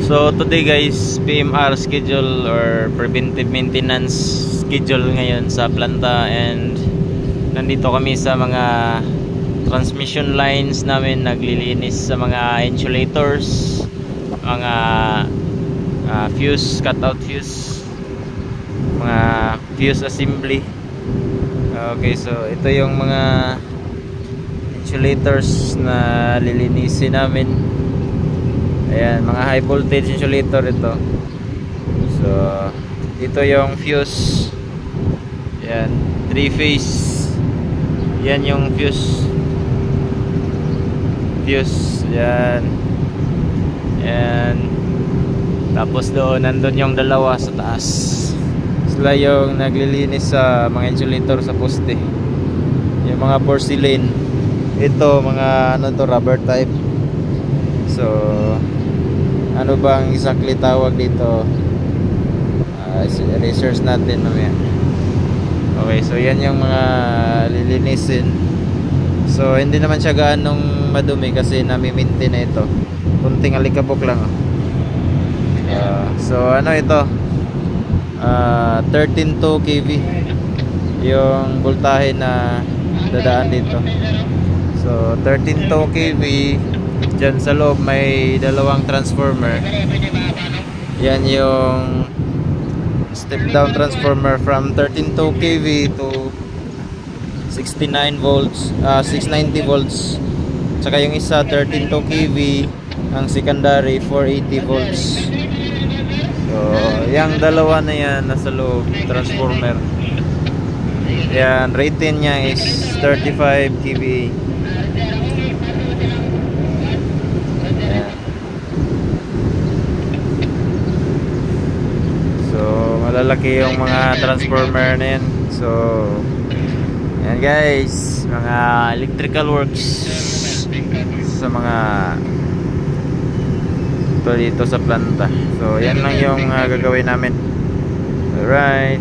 So today guys, PMR schedule or preventive maintenance schedule ngayon sa planta, and nandito kami sa mga transmission lines namin, naglilinis sa mga insulators, mga fuse, cutout fuse, mga fuse assembly. Okay, so ito yung mga insulators na lilinisin namin. Ayan, mga high voltage insulator ito. So ito yung fuse. Ayan, 3 phase. Yan yung fuse. Yan. Ayan. Tapos doon, nandun yung dalawa sa taas. Sila yung naglilinis sa mga insulator sa poste. Yung mga porcelain. Ito, mga ano to, rubber type. So ano bang exactly tawag dito? Research natin mamaya. Okay, so yan yung mga lilinisin. So hindi naman siya gaanong madumi kasi nami-maintain na ito. Kunting alikabok lang. So ano ito? 13.2 kV yung voltahe na dadaan dito. So 13.2 kV. Diyan sa loob may dalawang transformer. Yan yung step down transformer from 13.2 kV to 69 volts, 690 volts. Tsaka yung isa 13.2 kV, ang secondary 480 volts. So yung dalawa na yan nasa loob transformer. Yan, rating niya is 35 kV. Malalaki yung mga transformer na yan. So yan guys, mga electrical works sa mga ito dito sa planta. So yan lang yung gagawin namin. Alright.